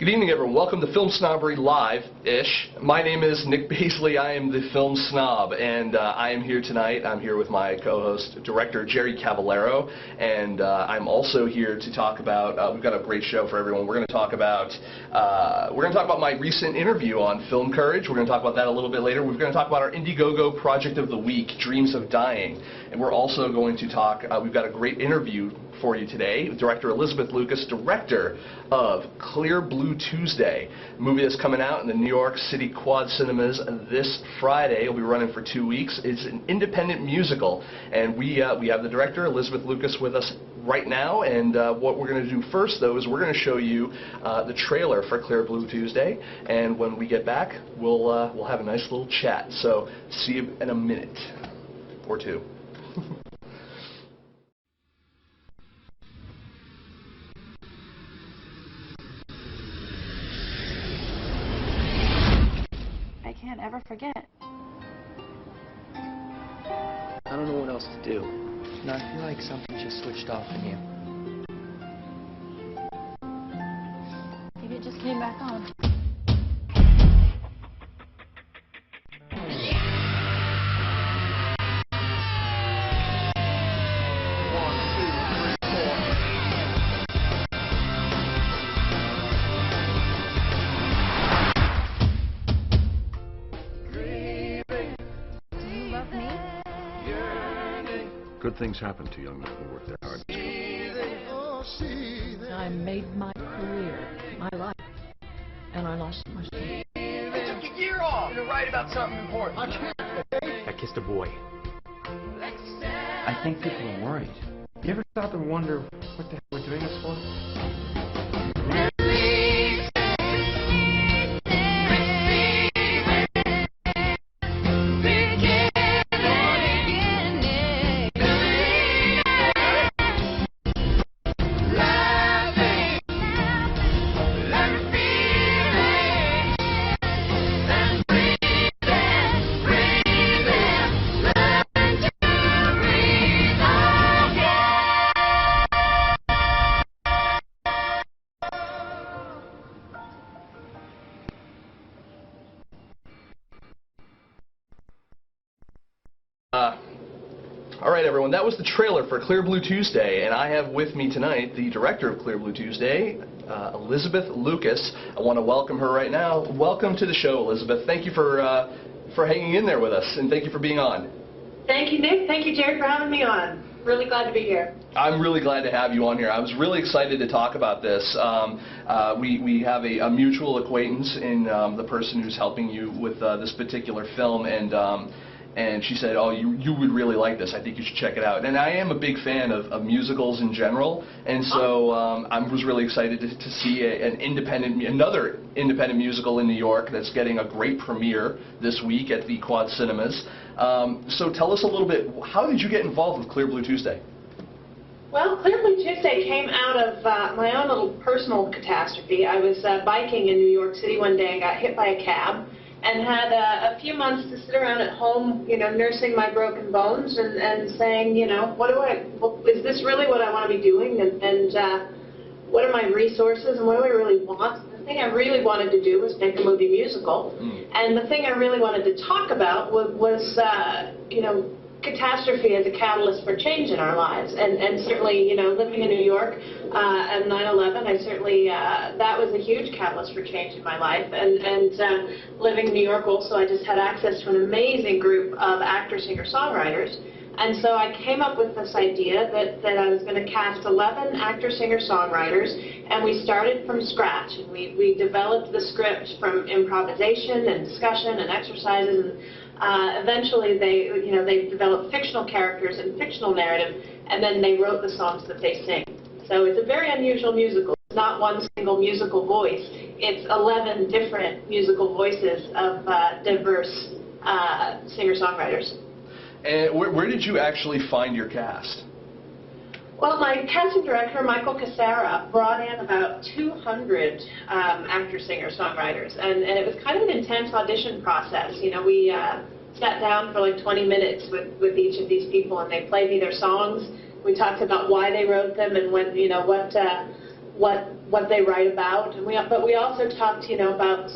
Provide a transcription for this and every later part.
Good evening, everyone. Welcome to Film Snobbery Live-ish. My name is Nic Baisley. I am the film snob, and I am here tonight. I'm here with my co-host, director Jerry Cavallero, and I'm also here to talk about. We've got a great show for everyone. We're going to talk about my recent interview on Film Courage. We're going to talk about that a little bit later. We're going to talk about our Indiegogo project of the week, Dreams of Dying, and we're also going to talk. We've got a great interview for you today with director Elizabeth Lucas, director of Clear Blue Tuesday, a movie that's coming out in the New York City Quad Cinemas this Friday. It'll be running for 2 weeks. It's an independent musical, and we have the director, Elizabeth Lucas, with us right now, and what we're going to do first, though, is we're going to show you the trailer for Clear Blue Tuesday, and when we get back, we'll have a nice little chat. So see you in a minute or two. I can't ever forget. I don't know what else to do. No, I feel like something just switched off in you. Maybe it just came back on. Good things happen to young men who work their hardest. I made my career, my life, and I lost my sleep. I took a year off to write about something important. I kissed a boy. I think people are worried. You ever stop and wonder what the hell we're doing this for? All right, everyone, that was the trailer for Clear Blue Tuesday, and I have with me tonight the director of Clear Blue Tuesday, Elizabeth Lucas. I want to welcome her right now. Welcome to the show, Elizabeth. Thank you for hanging in there with us, and thank you for being on. Thank you, Nic. Thank you, Jerry, for having me on. Really glad to be here. I'm really glad to have you on here. I was really excited to talk about this. We have a mutual acquaintance in the person who's helping you with this particular film, and she said, oh, you would really like this. I think you should check it out. And I am a big fan of musicals in general, and so I was really excited to see another independent musical in New York that's getting a great premiere this week at the Quad Cinemas. So tell us a little bit, how did you get involved with Clear Blue Tuesday? Well, Clear Blue Tuesday came out of my own little personal catastrophe. I was biking in New York City one day and got hit by a cab, and had a few months to sit around at home, nursing my broken bones and saying, is this really what I want to be doing, and what are my resources, and what do I really want? The thing I really wanted to do was make a movie musical, and the thing I really wanted to talk about was catastrophe as a catalyst for change in our lives, and certainly, living in New York at 9/11, I certainly that was a huge catalyst for change in my life, and living in New York also, I just had access to an amazing group of actors, singer, songwriters, and so I came up with this idea that I was going to cast 11 actor, singer, songwriters, and we started from scratch. We developed the script from improvisation and discussion and exercises, and eventually they developed fictional characters and fictional narrative, and then they wrote the songs that they sing. So it's a very unusual musical. It's not one single musical voice. It's 11 different musical voices of diverse singer-songwriters. And where did you actually find your cast? Well, my casting director, Michael Cassara, brought in about 200 actors, singers, songwriters, and it was kind of an intense audition process. We sat down for like 20 minutes with each of these people, and they played me their songs. We talked about why they wrote them and what what they write about, and but we also talked, about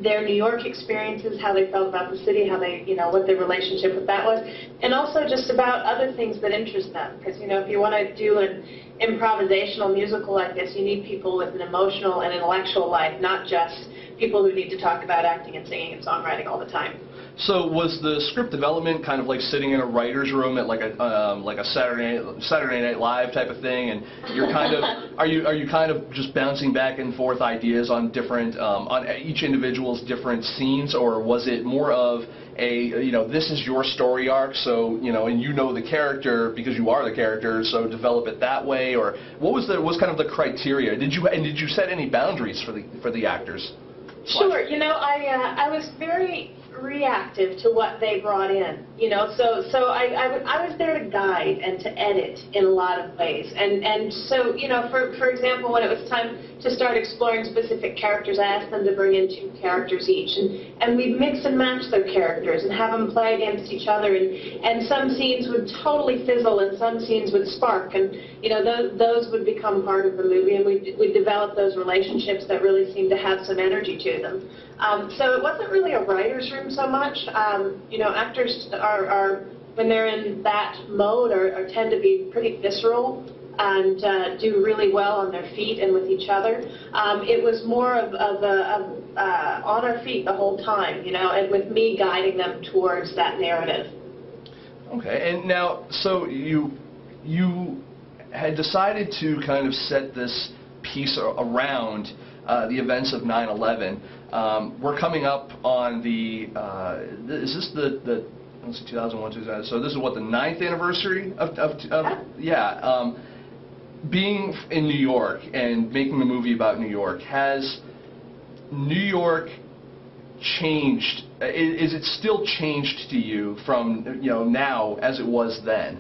their New York experiences, how they felt about the city, how they, what their relationship with that was, and also just about other things that interest them. Because, if you want to do an improvisational musical like this, you need people with an emotional and intellectual life, not just people who need to talk about acting and singing and songwriting all the time. So was the script development kind of like sitting in a writer's room at like a Saturday Night Live type of thing, and you're kind of are you kind of just bouncing back and forth ideas on different on each individual's different scenes, or was it more of a this is your story arc, so and the character because you are the character, so develop it that way, or what was kind of the criteria? Did you set any boundaries for the actors? Sure. I was very reactive to what they brought in, so I was there to guide and to edit in a lot of ways, and so for example, when it was time to start exploring specific characters, I asked them to bring in 2 characters each, and we'd mix and match their characters and have them play against each other, and some scenes would totally fizzle and some scenes would spark, and those would become part of the movie, and we'd develop those relationships that really seemed to have some energy to them. So it wasn't really a writer's room so much. Actors are when they're in that mode, tend to be pretty visceral and do really well on their feet and with each other. It was more of on our feet the whole time, and with me guiding them towards that narrative. Okay, and now, so you had decided to kind of set this piece around the events of 9/11. We're coming up on the, is this the let's see, 2001, 2000, so this is what, the 9th anniversary of being in New York and making a movie about New York. Has New York changed? Is it still changed to you from, now as it was then?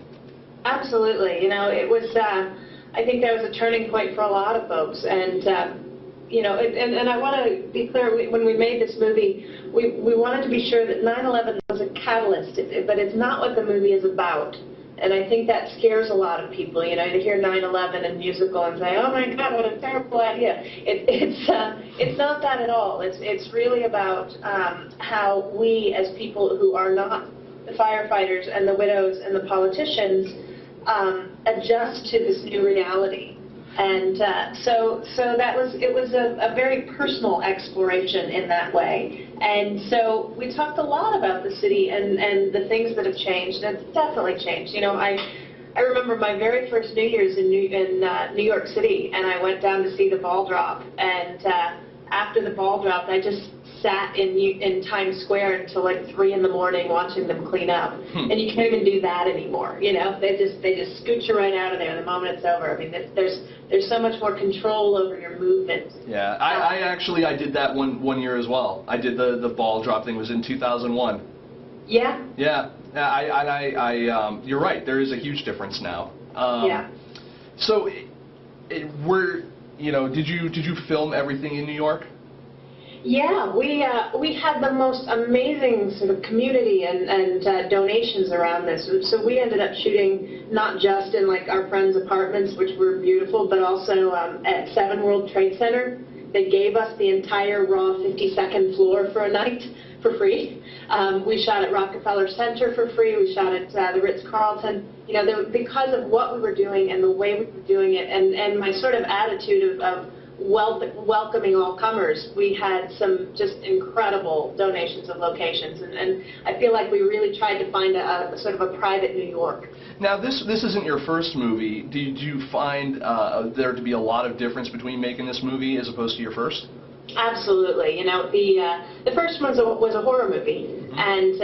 Absolutely. It was, I think that was a turning point for a lot of folks, and and I want to be clear, when we made this movie, we wanted to be sure that 9/11 was a catalyst, but it's not what the movie is about. And I think that scares a lot of people, to hear 9/11 and musical and say, oh my God, what a terrible idea. It's not that at all. It's really about how we, as people who are not the firefighters and the widows and the politicians, adjust to this new reality. And so it was a very personal exploration in that way. And so we talked a lot about the city and the things that have changed, and it's definitely changed. I remember my very first New Year's in New York City, and I went down to see the ball drop. And after the ball dropped, I just sat in Times Square until like 3 in the morning watching them clean up. And you can't even do that anymore. They just scoot you right out of there the moment it's over. I mean, there's so much more control over your movement. Yeah, I did that one year as well. I did the ball drop thing. It was in 2001. Yeah. Yeah. You're right. There is a huge difference now. Yeah. So, did you film everything in New York? Yeah, we had the most amazing sort of community and donations around this. So we ended up shooting not just in like our friends' apartments, which were beautiful, but also at 7 World Trade Center. They gave us the entire raw 52nd floor for a night for free. We shot at Rockefeller Center for free. We shot at the Ritz-Carlton. Because of what we were doing and the way we were doing it, and my sort of attitude of welcoming all comers, we had some just incredible donations of locations, and I feel like we really tried to find a sort of a private New York. Now, this isn't your first movie. Did you find there to be a lot of difference between making this movie as opposed to your first? Absolutely. The first one was a horror movie, and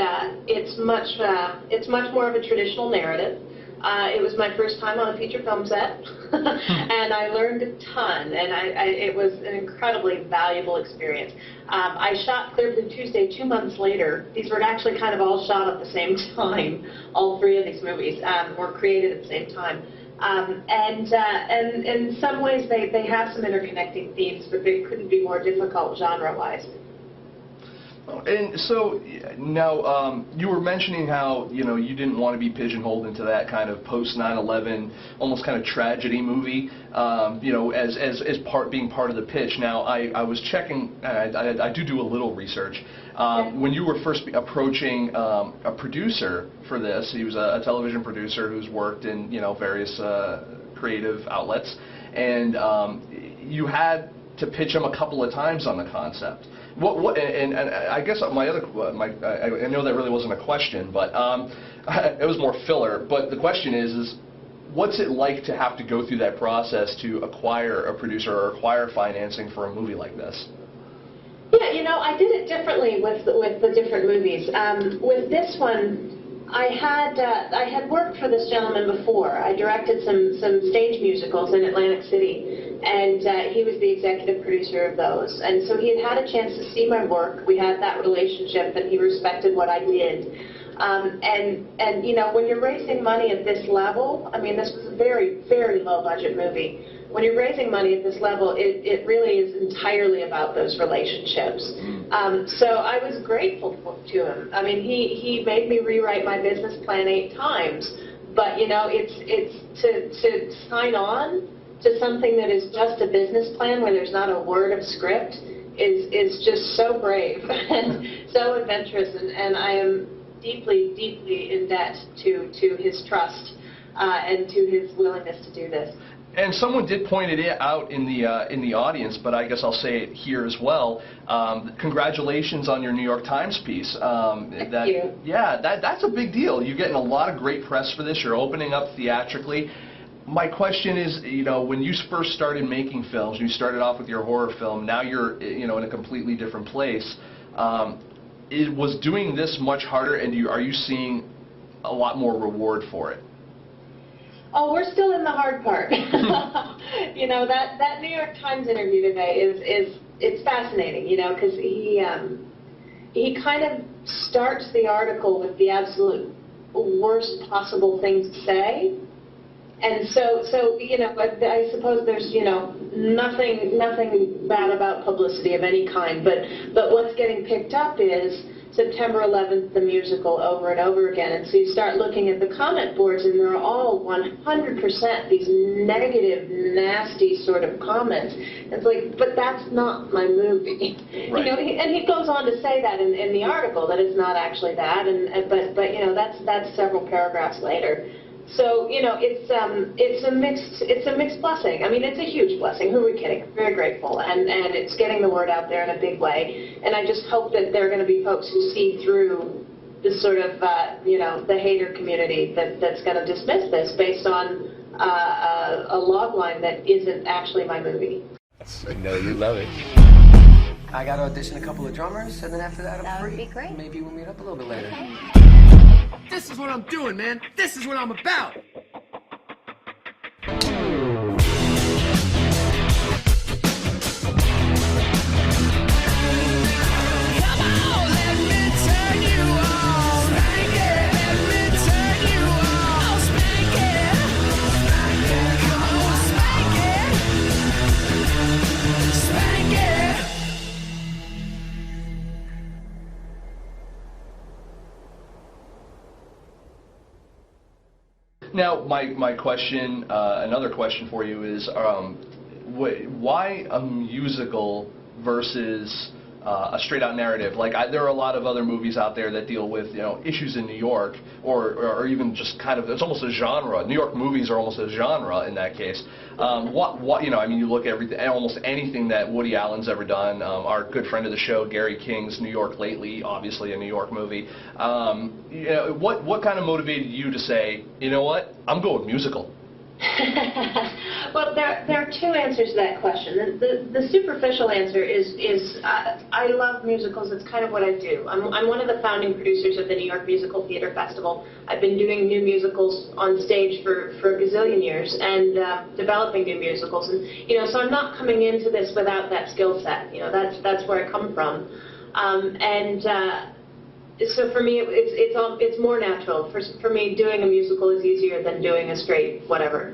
it's much more of a traditional narrative. It was my first time on a feature film set, and I learned a ton, and it was an incredibly valuable experience. I shot Clear Blue Tuesday 2 months later. These were actually kind of all shot at the same time. All 3 of these movies were created at the same time. And in some ways they have some interconnecting themes, but they couldn't be more difficult genre-wise. And so now you were mentioning how you didn't want to be pigeonholed into that kind of post 9/11 almost kind of tragedy movie, as being part of the pitch. Now I was checking. I do a little research. When you were first approaching a producer for this, he was a television producer who's worked in various creative outlets, and you had to pitch him a couple of times on the concept. And I guess I know that really wasn't a question, but it was more filler. But the question is what's it like to have to go through that process to acquire a producer or acquire financing for a movie like this? Yeah, I did it differently with the different movies. With this one, I had worked for this gentleman before. I directed some stage musicals in Atlantic City, and he was the executive producer of those. And so he had a chance to see my work. We had that relationship, and he respected what I did. And when you're raising money at this level, I mean, this was a very, very low budget movie. When you're raising money at this level, it really is entirely about those relationships. So I was grateful to him. I mean, he made me rewrite my business plan 8 times. But it's to sign on to something that is just a business plan where there's not a word of script is just so brave and so adventurous, and I am deeply, deeply in debt to his trust and to his willingness to do this. And someone did point it out in the audience, but I guess I'll say it here as well. Congratulations on your New York Times piece. Thank you. Yeah, that's a big deal. You're getting a lot of great press for this. You're opening up theatrically. My question is, when you first started making films, you started off with your horror film. Now you're, in a completely different place. Was doing this much harder, and are you seeing a lot more reward for it? Oh, we're still in the hard part. That New York Times interview today it's fascinating, because he kind of starts the article with the absolute worst possible thing to say. And so I suppose there's nothing bad about publicity of any kind, but what's getting picked up is September 11th, the musical, over and over again. And so you start looking at the comment boards, and they're all 100% these negative, nasty sort of comments. It's like, but that's not my movie. Right. And he goes on to say that in the article, that it's not actually that. But that's several paragraphs later. So it's a mixed blessing. I mean, it's a huge blessing. Who are we kidding? Very grateful, and it's getting the word out there in a big way. And I just hope that there are going to be folks who see through this sort of the hater community that's going to dismiss this based on a log line that isn't actually my movie. I know you love it. I got to audition a couple of drummers, and then after that, I'm free. That would be great. Maybe we'll meet up a little bit later. Okay. This is what I'm doing, man. This is what I'm about. Now, my question, another question for you is, why a musical versus a straight-out narrative? Like, there are a lot of other movies out there that deal with, issues in New York, or even just kind of, it's almost a genre. New York movies are almost a genre in that case. You look at almost anything that Woody Allen's ever done. Our good friend of the show, Gary King's New York Lately, obviously a New York movie. What kind of motivated you to say, you know what, I'm going musical? Well, there are 2 answers to that question. The superficial answer is I love musicals. It's kind of what I do. I'm one of the founding producers of the New York Musical Theater Festival. I've been doing new musicals on stage for a gazillion years and developing new musicals. And so I'm not coming into this without that skill set. That's where I come from. So for me, it's more natural. For me, doing a musical is easier than doing a straight whatever.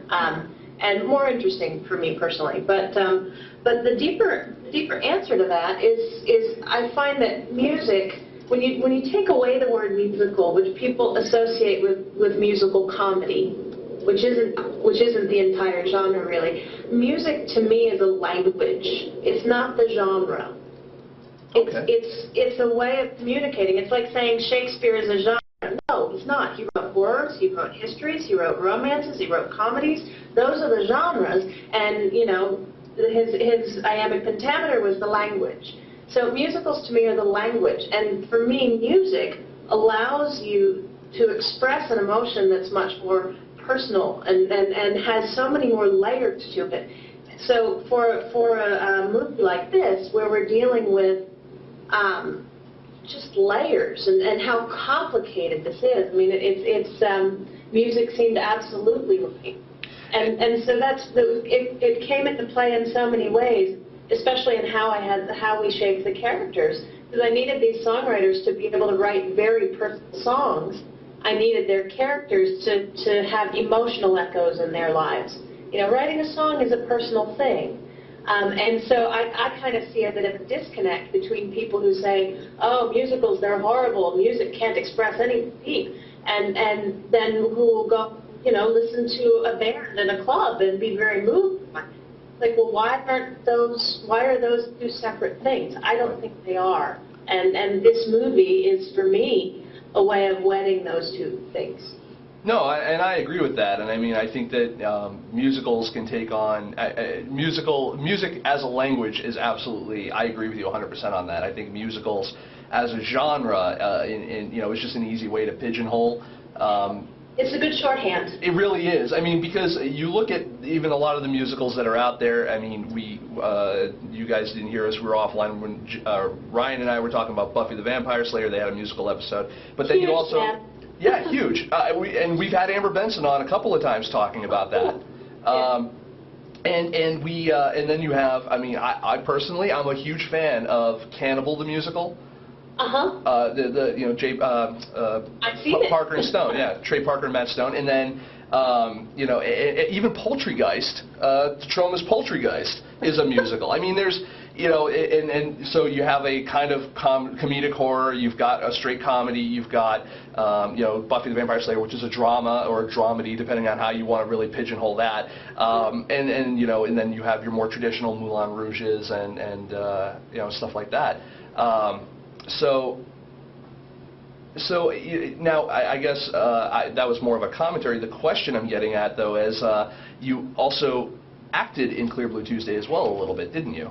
and more interesting for me personally. But the deeper answer to that is I find that music, when you take away the word musical, which people associate with musical comedy, which isn't the entire genre really, music to me is a language. It's not the genre. Okay. It's a way of communicating. It's like saying Shakespeare is a genre. No, he's not. He wrote horrors, he wrote histories, he wrote romances, he wrote comedies. Those are the genres, and you know, his iambic pentameter was the language. So musicals to me are the language, and for me, music allows you to express an emotion that's much more personal and has so many more layers to it. So for a movie like this, where we're dealing with just layers and how complicated this is. I mean, music seemed absolutely right. And so it came into play in so many ways, especially in how we shaped the characters. Because I needed these songwriters to be able to write very personal songs. I needed their characters to have emotional echoes in their lives. You know, writing a song is a personal thing. And so I kind of see a bit of a disconnect between people who say, oh, musicals, they're horrible, music can't express anything deep, and then who will go, you know, listen to a band in a club and be very moved. Like, well, why are those two separate things? I don't think they are. And this movie is, for me, a way of wedding those two things. No, and I agree with that. And I mean, I think that musicals can take on music as a language is absolutely. I agree with you 100% on that. I think musicals as a genre, you know, is just an easy way to pigeonhole. It's a good shorthand. It really is. I mean, because you look at even a lot of the musicals that are out there. I mean, you guys didn't hear us. We were offline when Ryan and I were talking about Buffy the Vampire Slayer. They had a musical episode, but then you also. Yeah, huge. And we've had Amber Benson on a couple of times talking about that. And then you have, I mean, I personally, I'm a huge fan of Cannibal the musical. You know, Parker and Stone, yeah, Trey Parker and Matt Stone, and then you know, even Poultrygeist, Troma's Poultrygeist is a musical. I mean, there's. You know, and so you have a kind of comedic horror, you've got a straight comedy, you've got, you know, Buffy the Vampire Slayer, which is a drama or a dramedy, depending on how you want to really pigeonhole that. And you know, and then you have your more traditional Moulin Rouges and you know, stuff like that. So now I guess that was more of a commentary. The question I'm getting at, though, is you also acted in Clear Blue Tuesday as well a little bit, didn't you?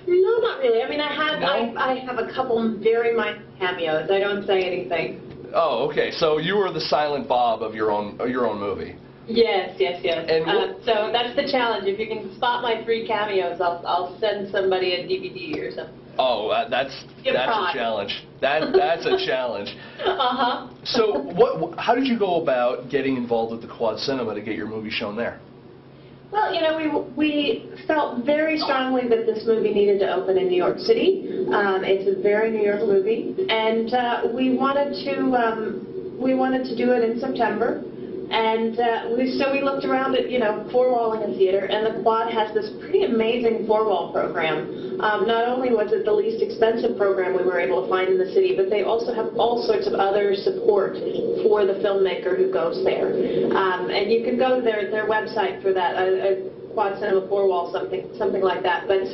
No, not really. I mean, I have a couple very minor cameos. I don't say anything. Oh, okay. So you were the Silent Bob of your own movie. Yes. And so that's the challenge. If you can spot my 3 cameos, I'll send somebody a DVD or something. Oh, that's a challenge. That's a challenge. So how did you go about getting involved with the Quad Cinema to get your movie shown there? Well, you know, we felt very strongly that this movie needed to open in New York City. It's a very New York movie, and we wanted to do it in September. And so we looked around at, you know, four-walling a theater, and the Quad has this pretty amazing four-wall program. Not only was it the least expensive program we were able to find in the city, but they also have all sorts of other support for the filmmaker who goes there. And you can go to their website for that, Quad Cinema four-wall, something like that. But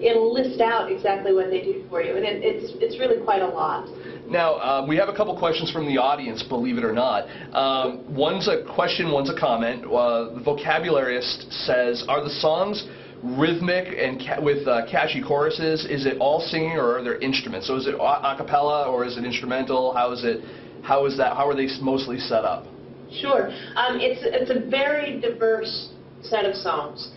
it'll list out exactly what they do for you, and it's really quite a lot. Now, we have a couple questions from the audience, believe it or not. One's a question, one's a comment. The vocabulariist says, are the songs rhythmic and with catchy choruses? Is it all singing, or are there instruments? So is it a cappella, or is it instrumental? How is that? How are they mostly set up? Sure. It's a very diverse set of songs.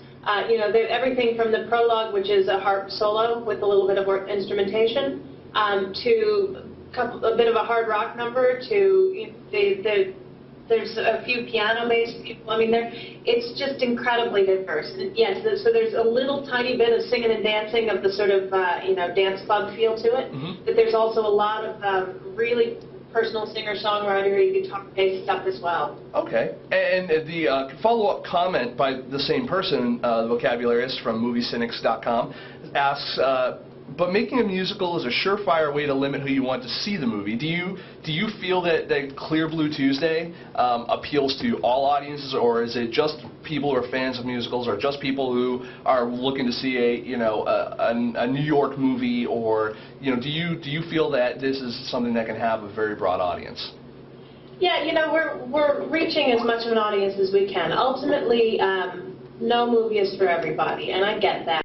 You know, everything from the prologue, which is a harp solo with a little bit of instrumentation, to a bit of a hard rock number, to there's a few piano-based people. I mean, it's just incredibly diverse. Yes, so there's a little tiny bit of singing and dancing of the sort of you know, dance club feel to it. But there's also a lot of really personal singer-songwriter, guitar-based stuff as well. Okay. And the follow-up comment by the same person, the vocabulariist from moviecynics.com, asks, but making a musical is a surefire way to limit who you want to see the movie. Do you feel that Clear Blue Tuesday appeals to all audiences, or is it just people who are fans of musicals, or just people who are looking to see a New York movie, or do you feel that this is something that can have a very broad audience? Yeah, we're reaching as much of an audience as we can. Ultimately, no movie is for everybody, and I get that.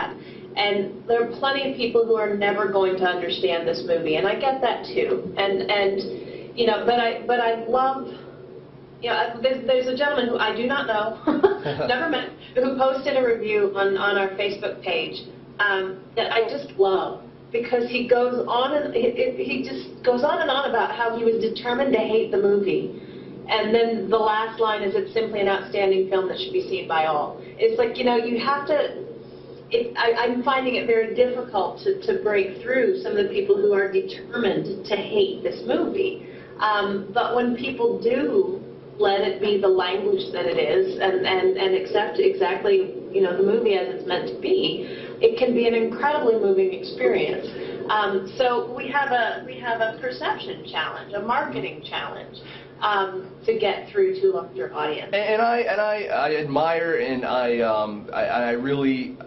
And there are plenty of people who are never going to understand this movie, and I get that too. But I love, there's a gentleman who I do not know, never met, who posted a review on our Facebook page that I just love, because he goes on and he just goes on and on about how he was determined to hate the movie. And then the last line is, it's simply an outstanding film that should be seen by all. It's like, you have to. I'm finding it very difficult to break through some of the people who are determined to hate this movie. But when people do let it be the language that it is and accept exactly the movie as it's meant to be, it can be an incredibly moving experience. So we have a perception challenge, a marketing challenge. To get through to a larger audience. And I admire and I really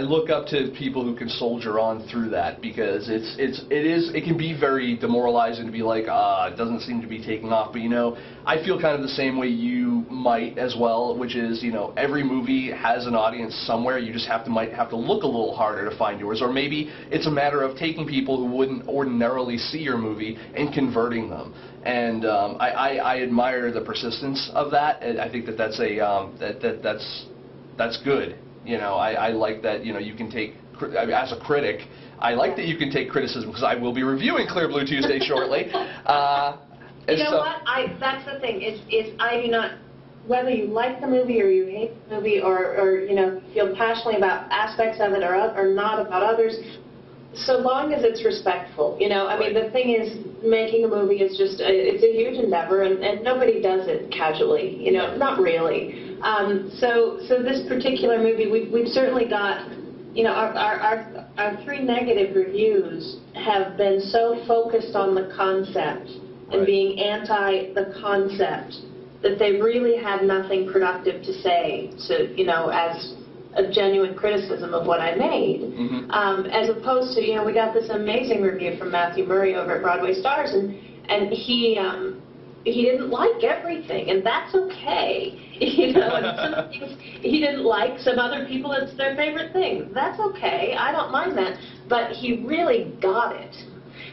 look up to people who can soldier on through that, because it can be very demoralizing to be like, it doesn't seem to be taking off. But I feel kind of the same way you might as well, which is every movie has an audience somewhere. You just might have to look a little harder to find yours, or maybe it's a matter of taking people who wouldn't ordinarily see your movie and converting them. And I admire the persistence of that, and I think that's good. I like that you can take, as a critic, I like that you can take criticism, because I will be reviewing Clear Blue Tuesday shortly. What? That's the thing. Is I do not, whether you like the movie or you hate the movie, or feel passionately about aspects of it or not about others, so long as it's respectful. I mean, the thing is, making a movie is just, it's a huge endeavor, and nobody does it casually, not really. So this particular movie, we've certainly got, our 3 negative reviews have been so focused on the concept and being anti the concept that they really had nothing productive to say as a genuine criticism of what I made, as opposed to, we got this amazing review from Matthew Murray over at Broadway Stars, and he didn't like everything, and that's okay. And some things he didn't like, some other people, it's their favorite thing. That's okay, I don't mind that, but he really got it.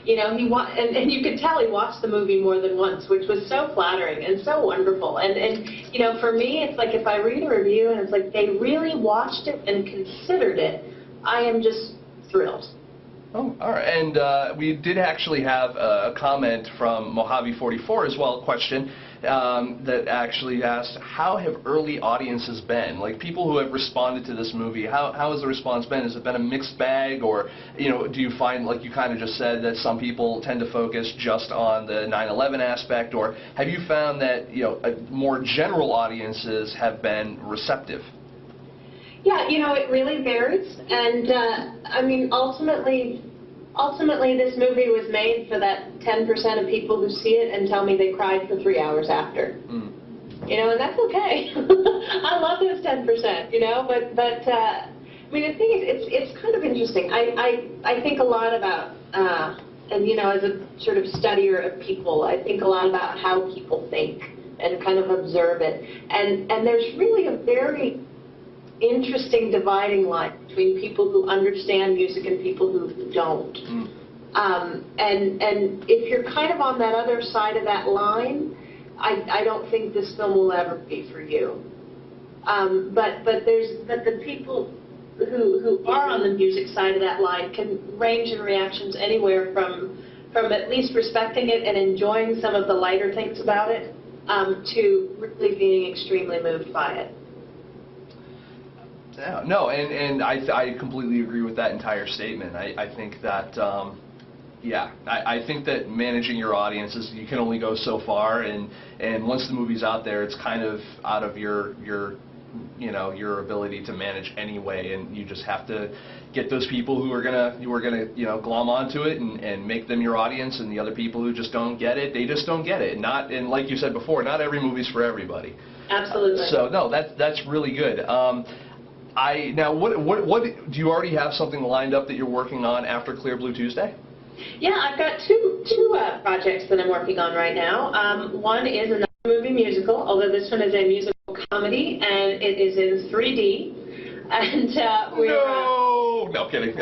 And you could tell he watched the movie more than once, which was so flattering and so wonderful. And for me, it's like if I read a review and it's like they really watched it and considered it, I am just thrilled. Oh, all right. And we did actually have a comment from Mojave44 as well, a question that actually asked, how have early audiences been? Like, people who have responded to this movie, how has the response been? Has it been a mixed bag, or do you find, like you kind of just said, that some people tend to focus just on the 9/11 aspect, or have you found that more general audiences have been receptive? Yeah, it really varies, and I mean, ultimately, this movie was made for that 10% of people who see it and tell me they cried for 3 hours after. And that's okay. I love those 10%, but I mean, the thing is, it's kind of interesting. I think a lot about, and as a sort of studier of people, I think a lot about how people think and kind of observe it. And there's really a very interesting dividing line between people who understand music and people who don't. And if you're kind of on that other side of that line, I don't think this film will ever be for you. But the people who are on the music side of that line can range in reactions anywhere from at least respecting it and enjoying some of the lighter things about it to really being extremely moved by it. No, and I completely agree with that entire statement. I think that Yeah, I think that managing your audiences, you can only go so far, and once the movie's out there, it's kind of out of your your ability to manage anyway, and you just have to get those people who are gonna glom onto it and make them your audience, and the other people who just don't get it, they just don't get it. And like you said before, not every movie's for everybody. Absolutely. So no, that's really good. Now what do you already have something lined up that you're working on after Clear Blue Tuesday? Yeah, I've got two projects that I'm working on right now. One is another movie musical, although this one is a musical comedy, and it is in 3D. And no kidding.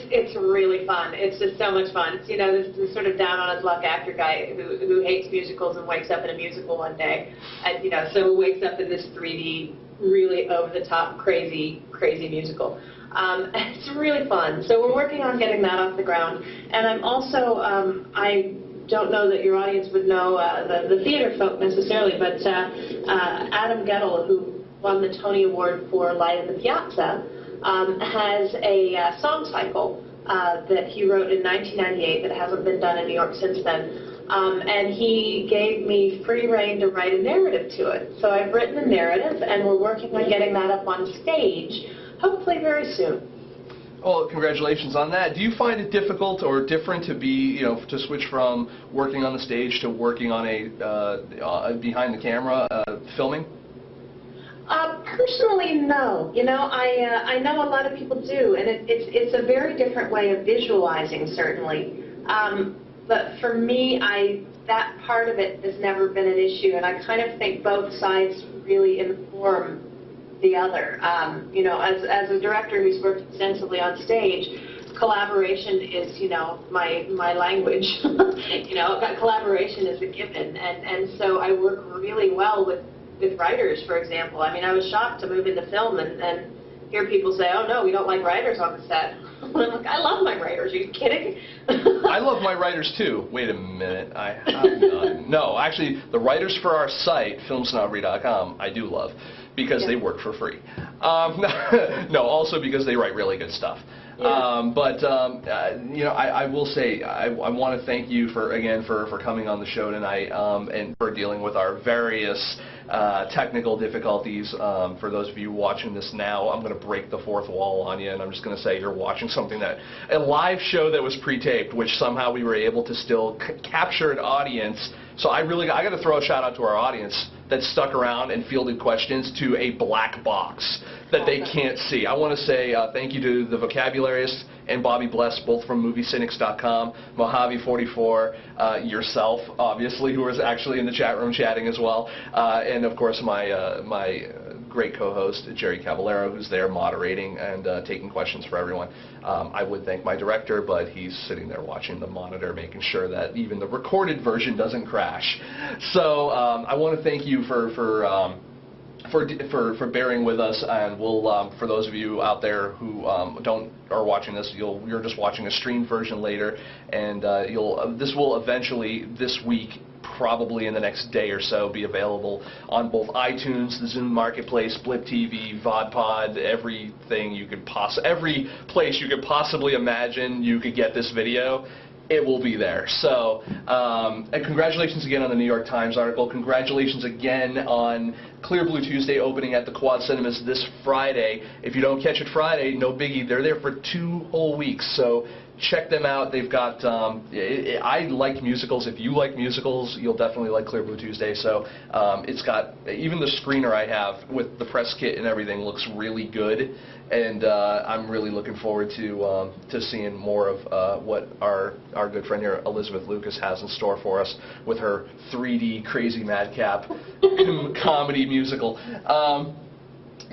It's really fun. It's just so much fun. It's, this sort of down on his luck actor guy who hates musicals and wakes up in a musical one day, and so wakes up in this 3D, really over the top, crazy musical. It's really fun. So we're working on getting that off the ground. And I'm also, I don't know that your audience would know the theater folk necessarily, but Adam Gettle, who won the Tony Award for Light of the Piazza, has a song cycle that he wrote in 1998 that hasn't been done in New York since then. And he gave me free rein to write a narrative to it. So I've written a narrative, and we're working on getting that up on stage, hopefully very soon. Well, congratulations on that. Do you find it difficult or different to be, to switch from working on the stage to working on a behind the camera filming? Personally, no. I know a lot of people do, and it's a very different way of visualizing, certainly. But for me, that part of it has never been an issue, and I kind of think both sides really inform the other. As a director who's worked extensively on stage, collaboration is, my language. Collaboration is a given, and so I work really well with writers, for example. I mean, I was shocked to move into film and hear people say, "Oh no, we don't like writers on the set." I'm like, I love my writers. Are you kidding? I love my writers too. Wait a minute, I have none. No, actually, the writers for our site, FilmSnobbery.com, I do love because they work for free. No, also because they write really good stuff. Yeah. I will say I want to thank you for coming on the show tonight and for dealing with our various technical difficulties. For those of you watching this now, I'm going to break the fourth wall on you, and I'm just going to say you're watching a live show that was pre-taped, which somehow we were able to still capture an audience. So I got to throw a shout out to our audience that stuck around and fielded questions to a black box that they can't see. I want to say thank you to the Vocabularists and Bobby Bless, both from MovieCynics.com, Mojave44, yourself, obviously, who was actually in the chat room chatting as well, and of course my great co-host, Jerry Cavallero, who's there moderating and taking questions for everyone. I would thank my director, but he's sitting there watching the monitor, making sure that even the recorded version doesn't crash. So I want to thank you for bearing with us, and we'll for those of you out there who are watching this, you're just watching a streamed version later, and this will eventually this week, probably in the next day or so, be available on both iTunes, the Zune Marketplace, Blip TV, VodPod, every place you could possibly imagine you could get this video. It will be there. So, and congratulations again on the New York Times article. Congratulations again on Clear Blue Tuesday opening at the Quad Cinemas this Friday. If you don't catch it Friday, no biggie. They're there for 2 whole weeks. So check them out. They've got, I like musicals. If you like musicals, you'll definitely like Clear Blue Tuesday. So it's got, even the screener I have with the press kit and everything looks really good. And I'm really looking forward to seeing more of what our good friend here, Elizabeth Lucas, has in store for us with her 3D crazy madcap comedy musical.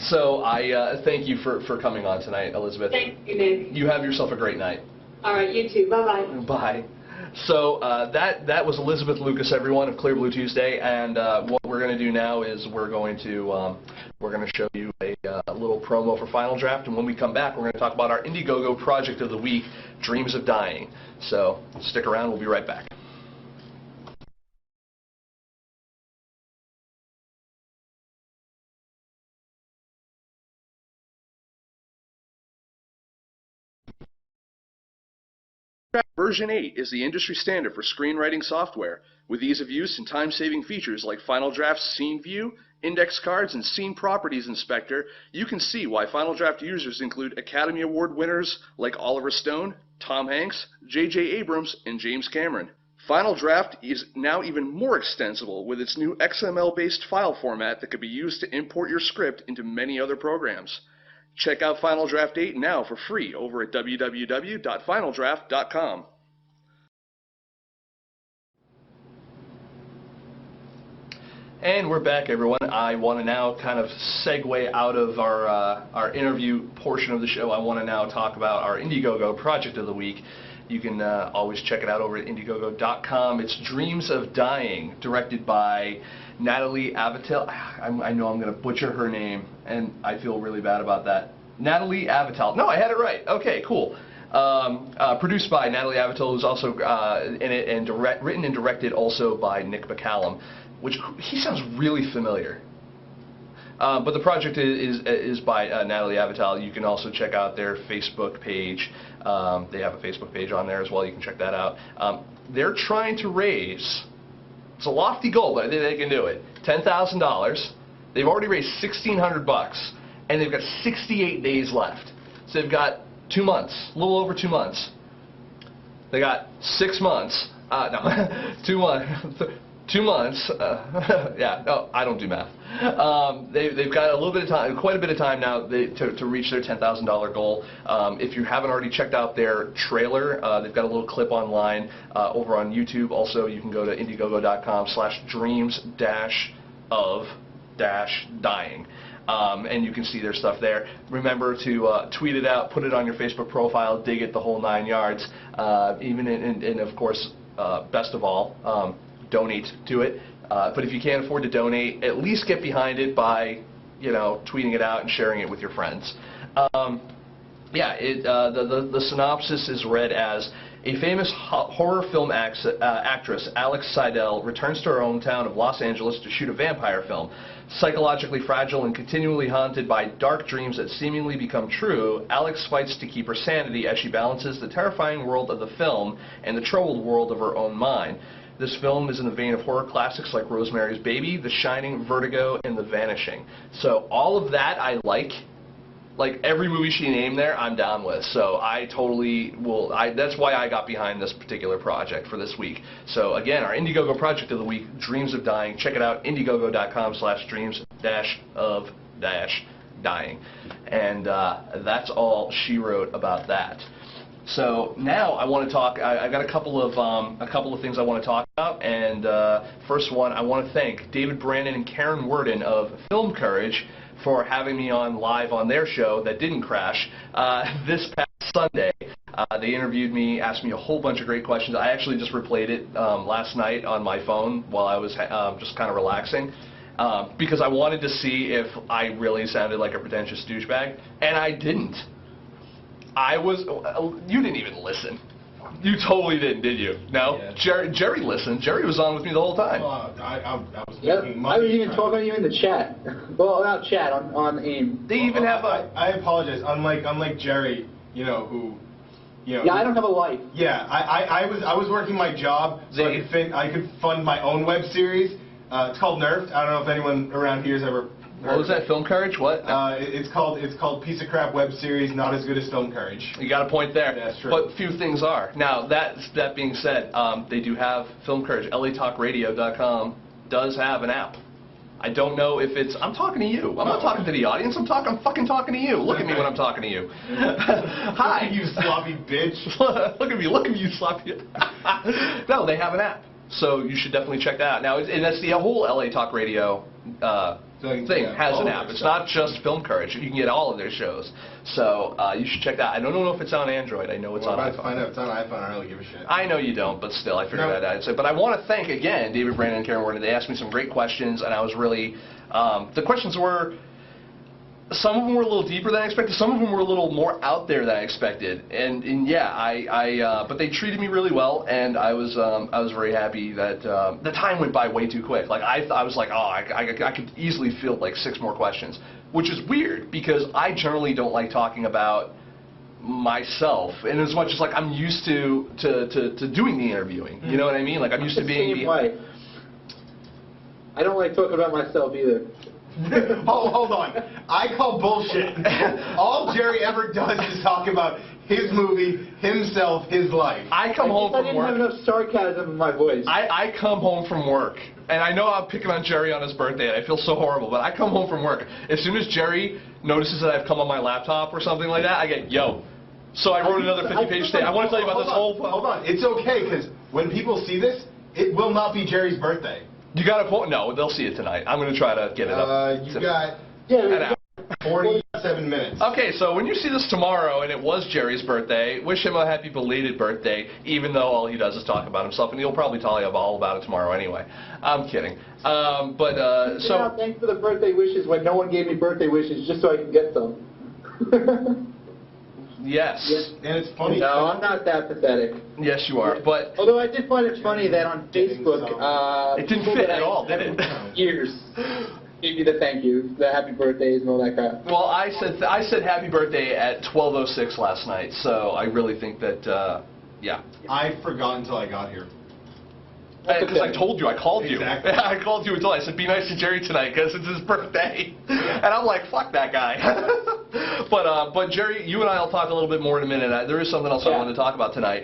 So I thank you for coming on tonight, Elizabeth. Thank you, Nick. You have yourself a great night. All right, you too. Bye-bye. Bye. So that was Elizabeth Lucas, everyone, of Clear Blue Tuesday, and what we're going to do now is we're going to show you a little promo for Final Draft, and when we come back, we're going to talk about our Indiegogo project of the week, Dreams of Dying. So stick around. We'll be right back. Version 8 is the industry standard for screenwriting software, with ease of use and time-saving features like Final Draft's Scene View, Index Cards, and Scene Properties Inspector. You can see why Final Draft users include Academy Award winners like Oliver Stone, Tom Hanks, J.J. Abrams, and James Cameron. Final Draft is now even more extensible with its new XML-based file format that can be used to import your script into many other programs. Check out Final Draft 8 now for free over at www.finaldraft.com. And we're back, everyone. I want to now kind of segue out of our interview portion of the show. I want to now talk about our Indiegogo project of the week. You can always check it out over at Indiegogo.com. It's Dreams of Dying, directed by Natalie Avital. I know I'm going to butcher her name, and I feel really bad about that. Natalie Avital. No, I had it right. Okay, cool. Produced by Natalie Avital, who's also in it, and written and directed also by Nic LaRue, which he sounds really familiar. But the project is by Natalie Avital. You can also check out their Facebook page. They have a Facebook page on there as well. You can check that out. They're trying to raise, it's a lofty goal, but I think they can do it, $10,000. They've already raised $1,600, and they've got 68 days left. So they've got 2 months, a little over 2 months. They got 6 months. No, 2 months. 2 months. Yeah, no, I don't do math. They've got a little bit of time, quite a bit of time now to reach their $10,000 goal. If you haven't already checked out their trailer, they've got a little clip online over on YouTube. Also, you can go to Indiegogo.com/dreams-of-dying. And you can see their stuff there. Remember to tweet it out, put it on your Facebook profile, dig it the whole 9 yards. And of course, best of all, donate to it. But if you can't afford to donate, at least get behind it by, tweeting it out and sharing it with your friends. The synopsis is read as: a famous horror film actress, Alex Seidel, returns to her hometown of Los Angeles to shoot a vampire film. Psychologically fragile and continually haunted by dark dreams that seemingly become true, Alex fights to keep her sanity as she balances the terrifying world of the film and the troubled world of her own mind. This film is in the vein of horror classics like Rosemary's Baby, The Shining, Vertigo, and The Vanishing. So all of that I like. Like every movie she named there, I'm down with. So I totally will. That's why I got behind this particular project for this week. So again, our Indiegogo project of the week, Dreams of Dying. Check it out, Indiegogo.com/dreams-of-dying. And that's all she wrote about that. So now I want to talk. I've got a couple of things I want to talk about. And first one, I want to thank David Brandon and Karen Worden of Film Courage for having me on live on their show that didn't crash this past Sunday. They interviewed me, asked me a whole bunch of great questions. I actually just replayed it last night on my phone while I was just kind of relaxing because I wanted to see if I really sounded like a pretentious douchebag, and I didn't. You didn't even listen. You totally didn't, did you? No? Yeah. Jerry listened. Jerry was on with me the whole time. I was even talking to you in the chat. Well, not chat, on AIM. They even have a... I apologize. Unlike Jerry, Yeah, I don't have a life. Yeah, I was working my job so I could fund my own web series. It's called Nerfed. I don't know if anyone around here has ever... What was that? Film Courage? What? It's called Piece of Crap Web Series, not as good as Film Courage. You got a point there. That's true. But few things are. Now, that being said, they do have Film Courage. LATalkRadio.com does have an app. I don't know if it's... I'm talking to you. I'm not talking to the audience. I'm fucking talking to you. Look at me when I'm talking to you. Hi. You sloppy bitch. Look at me, you sloppy... No, they have an app. So you should definitely check that out. Now, and that's the whole LA Talk Radio thing has an app. It's not just Film Courage. You can get all of their shows. So you should check that out. I don't know if it's on Android. I know it's on iPhone. Find out if it's on iPhone. I don't really give a shit. I know you don't, but still, I figured that out. But I want to thank, again, David Brandon and Karen Worden. They asked me some great questions, and I was really... the questions were... Some of them were a little deeper than I expected. Some of them were a little more out there than I expected. And yeah, but they treated me really well, and I was very happy that the time went by way too quick. Like I was like, oh, I could easily field like 6 more questions, which is weird because I generally don't like talking about myself, and as much as like I'm used to doing the interviewing, you know what I mean? Like I'm used to being Same way. I don't like talking about myself either. Hold on. I call bullshit. All Jerry ever does is talk about his movie, himself, his life. I come home from I didn't work. have enough sarcasm in my voice. I come home from work, and I know I'm picking on Jerry on his birthday, and I feel so horrible, but I come home from work. As soon as Jerry notices that I've come on my laptop or something like that, I get, yo. So I wrote another 50-page statement. I want to tell you about this whole... Hold on. It's okay, because when people see this, it will not be Jerry's birthday. You got a point? No, they'll see it tonight. I'm going to try to get it up. You got an hour. 47 minutes. Okay, so when you see this tomorrow, and it was Jerry's birthday, wish him a happy belated birthday, even though all he does is talk about himself, and he'll probably tell you all about it tomorrow anyway. I'm kidding. So... Thanks for the birthday wishes when no one gave me birthday wishes just so I can get some. Yes. And it's funny. No, I'm not that pathetic. Yes, you are. But although I did find it funny that on Facebook, it didn't fit at all, did it? Years gave you the thank you, the happy birthdays and all that crap. Well, I said happy birthday at 12:06 last night, so I really think that, yeah. I forgot until I got here. Because I told you, I called you. Exactly. I called you until I said, be nice to Jerry tonight because it's his birthday. And I'm like, fuck that guy. But Jerry, you and I will talk a little bit more in a minute. There is something else I wanted to talk about tonight.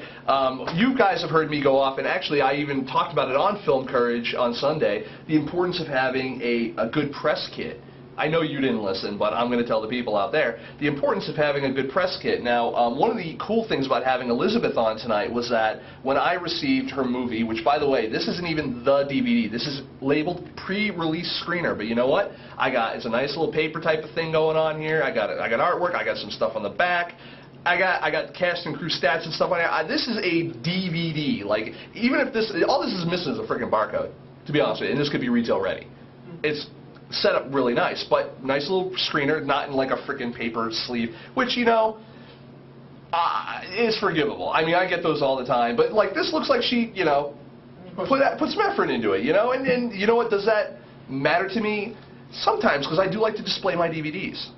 You guys have heard me go off, and actually I even talked about it on Film Courage on Sunday, the importance of having a good press kit. I know you didn't listen, but I'm going to tell the people out there the importance of having a good press kit. Now, one of the cool things about having Elizabeth on tonight was that when I received her movie, which, by the way, this isn't even the DVD. This is labeled pre-release screener, but you know what? It's a nice little paper type of thing going on here. I got artwork. I got some stuff on the back. I got cast and crew stats and stuff on there. This is a DVD. Like, even if all this is missing is a freaking barcode, to be honest with you, and this could be retail ready. It's set up really nice, but nice little screener, not in like a freaking paper sleeve, which, you know, is forgivable. I mean, I get those all the time, but like this looks like she, you know, put some effort into it, you know, and you know what, does that matter to me? Sometimes, because I do like to display my DVDs.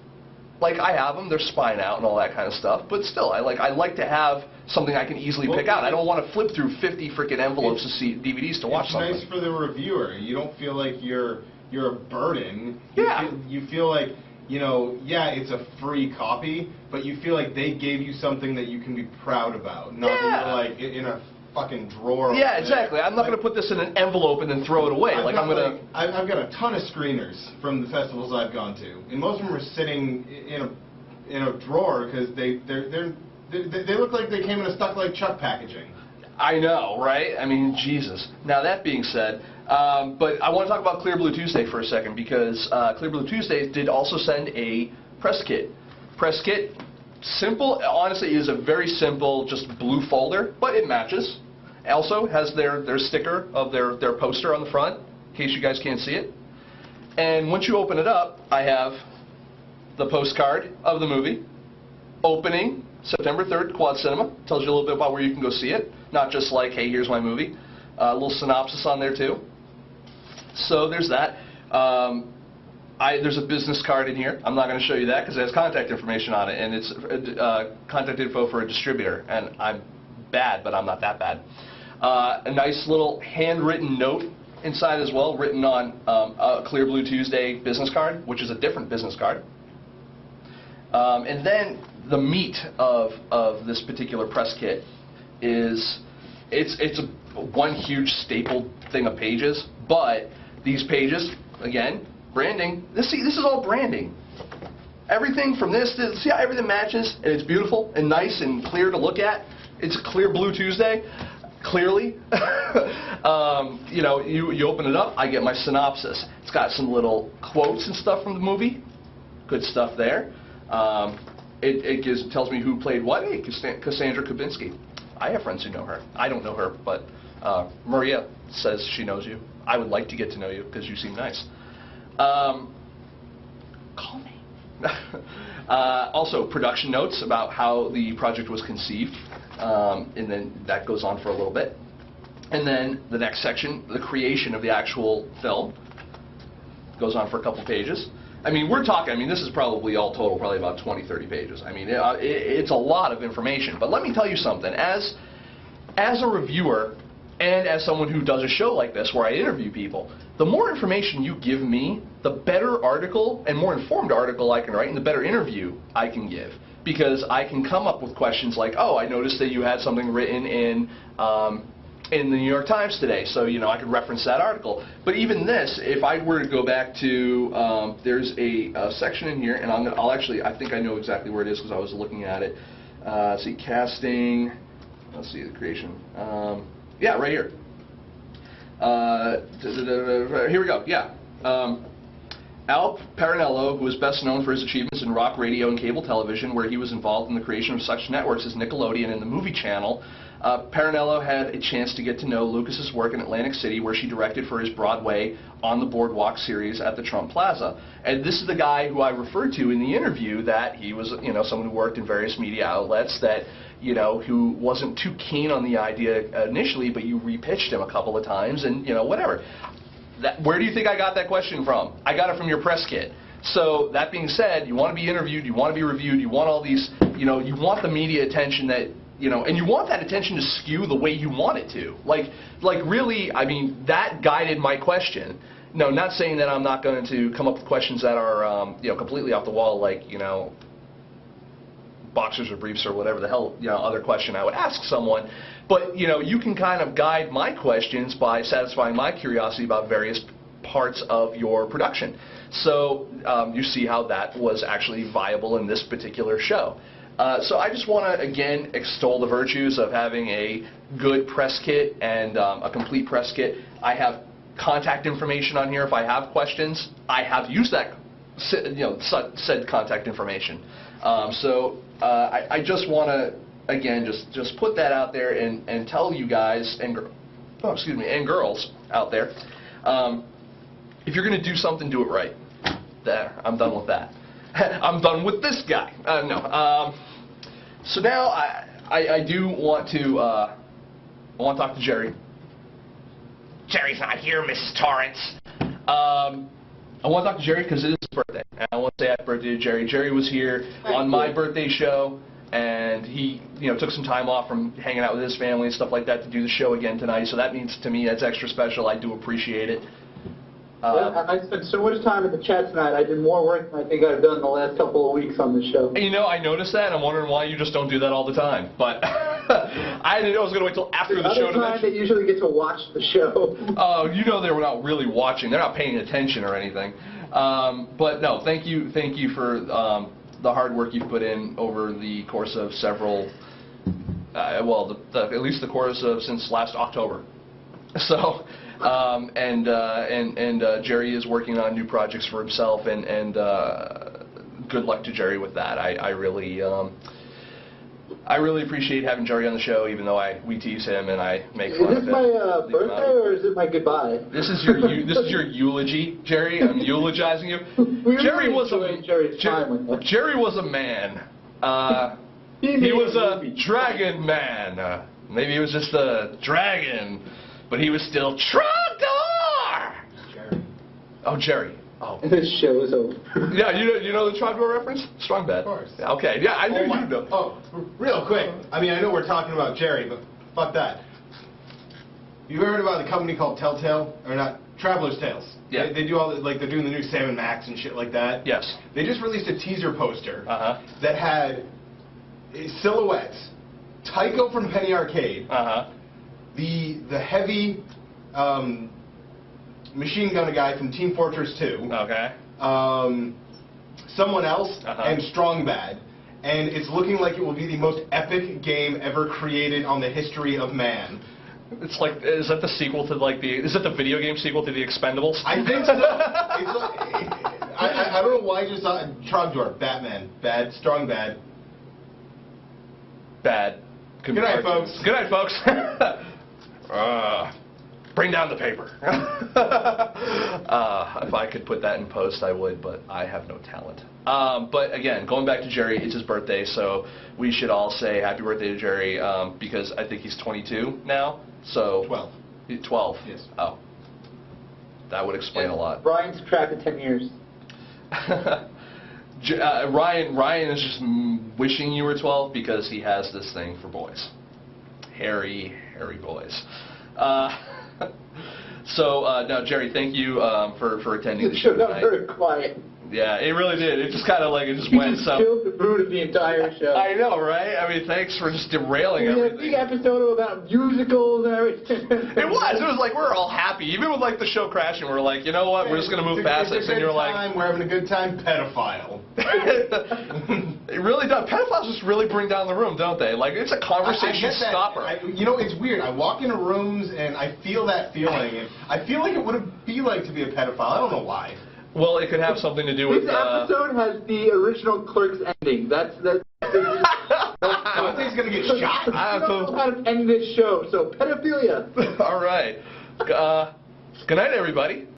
Like, I have them, they're spine out and all that kind of stuff, but still, I like to have something I can easily pick out. I don't want to flip through 50 freaking envelopes to see DVDs to watch something. It's nice for the reviewer. You don't feel like you're a burden. Yeah. You feel like, you know, yeah, it's a free copy, but you feel like they gave you something that you can be proud about. Not that you're like in a fucking drawer. Yeah, exactly. I'm not going to put this in an envelope and then throw it away. I've got a ton of screeners from the festivals I've gone to, and most of them are sitting in a drawer because they look like they came in a stuck like Chuck packaging. I know, right? I mean, Jesus. Now, that being said, but I want to talk about Clear Blue Tuesday for a second, because Clear Blue Tuesday did also send a press kit. Press kit, simple, honestly, is a very simple, just blue folder, but it matches. Also has their sticker of their poster on the front, in case you guys can't see it. And once you open it up, I have the postcard of the movie, opening, September 3rd, Quad Cinema. Tells you a little bit about where you can go see it. Not just like, hey, here's my movie. A little synopsis on there, too. So there's that. There's a business card in here. I'm not going to show you that because it has contact information on it, and it's contact info for a distributor. And I'm bad, but I'm not that bad. A nice little handwritten note inside as well, written on a Clear Blue Tuesday business card, which is a different business card. And then the meat of this particular press kit is it's one huge stapled thing of pages, but these pages, again, branding. This is all branding. Everything from this, see how everything matches, and it's beautiful and nice and clear to look at. It's Clear Blue Tuesday, clearly. You know, you open it up, I get my synopsis. It's got some little quotes and stuff from the movie. Good stuff there. It tells me who played what. Hey, Cassandra Kubinski. I have friends who know her. I don't know her, but Maria says she knows you. I would like to get to know you because you seem nice. Call me. Also, production notes about how the project was conceived, and then that goes on for a little bit. And then the next section, the creation of the actual film, goes on for a couple pages. I mean, we're talking, I mean, this is probably all total, probably about 20, 30 pages. I mean, it's a lot of information. But let me tell you something. As a reviewer and as someone who does a show like this where I interview people, the more information you give me, the better article and more informed article I can write and the better interview I can give. Because I can come up with questions like, oh, I noticed that you had something written in the New York Times today, so I could reference that article. But even this, if I were to go back to, there's a section in here, and I'll actually, I think I know exactly where it is because I was looking at it. Let's see, casting. Let's see the creation. Yeah, right here. Here we go. Yeah. Al Parinello, who is best known for his achievements in rock radio and cable television, where he was involved in the creation of such networks as Nickelodeon and the Movie Channel. Parinello had a chance to get to know Lucas's work in Atlantic City, where she directed for his Broadway On the Boardwalk series at the Trump Plaza. And this is the guy who I referred to in the interview, that he was, someone who worked in various media outlets, that, who wasn't too keen on the idea initially, but you repitched him a couple of times, and, whatever. Where do you think I got that question from? I got it from your press kit. So that being said, you want to be interviewed, you want to be reviewed, you want all these, you want the media attention that, and you want that attention to skew the way you want it to. Like really, I mean, that guided my question. No, not saying that I'm not going to come up with questions that are, completely off the wall, like, boxers or briefs or whatever the hell, other question I would ask someone. But, you can kind of guide my questions by satisfying my curiosity about various parts of your production. So you see how that was actually viable in this particular show. So I just want to, again, extol the virtues of having a good press kit and a complete press kit. I have contact information on here. If I have questions, I have used that, said contact information. I just want to, again, just put that out there and tell you guys and girls out there, if you're going to do something, do it right. There, I'm done with that. I'm done with this guy. No. So now I do want to talk to Jerry. Jerry's not here, Mrs. Torrance. I want to talk to Jerry because it is his birthday, and I want to say happy birthday to Jerry. Jerry was here on my birthday show, and he, took some time off from hanging out with his family and stuff like that to do the show again tonight. So that means to me that's extra special. I do appreciate it. I spent so much time in the chat tonight. I did more work than I think I've done in the last couple of weeks on the show. I noticed that. I'm wondering why you just don't do that all the time. But I didn't know I was going to wait till after the show to mention. They usually get to watch the show. Oh, they were not really watching. They're not paying attention or anything. But no, thank you for the hard work you've put in over the course of several, at least the course of since last October. So. Jerry is working on new projects for himself, and good luck to Jerry with that. I really appreciate having Jerry on the show, even though we tease him and I make fun of him. Is this my birthday or is it my goodbye? This is your eulogy, Jerry. I'm eulogizing you. Jerry was a man. He was a dragon man. Maybe he was just a dragon. But he was still Trogdor! Jerry. Oh, Jerry. Oh. This show is over. Yeah, you know the Trogdor reference? Strong bad. Of course. Okay, yeah, I knew you know. Oh, real quick. I mean, I know we're talking about Jerry, but fuck that. You heard about the company called Telltale? Or not? Traveler's Tales. Yeah. They do all the, they're doing the new Sam & Max and shit like that. Yes. They just released a teaser poster that had silhouettes. Tycho from Penny Arcade. The heavy machine gun guy from Team Fortress 2. Okay. Someone else, and Strong Bad. And it's looking like it will be the most epic game ever created on the history of man. It's like, is that the sequel to is it the video game sequel to The Expendables? I think so. I don't know why I just thought Trogdor, Batman, bad, Strong Bad. Bad. Good night, folks. Good night, folks. Bring down the paper. If I could put that in post, I would, but I have no talent. But again, going back to Jerry, it's his birthday, so we should all say happy birthday to Jerry, because I think he's 22 now. So 12. 12? Yes. Oh. That would explain a lot. Brian's track of 10 years. Ryan is just wishing you were 12 because he has this thing for boys. Hairy boys. So, now, Jerry, thank you for attending the show tonight. Very quiet. Yeah, it really did. It just kind of like, it just You went just so... killed the mood of the entire show. I know, right? I mean, thanks for just derailing We had a everything. big episode about musicals and everything. It was like, we're all happy. Even with, like, the show crashing, we're like, you know what, we're just going to move past this. And you're like... We're having a good time, pedophile. It really does. Pedophiles just really bring down the room, don't they? Like, it's a conversation stopper. You know, it's weird. I walk into rooms and I feel that feeling. And I feel like it would be like to be a pedophile. I don't know why. Well, it could have something to do with... This episode has the original Clerks ending. That's Something's going to get shot. I don't know how to end this show, so pedophilia. All right. Good night, everybody.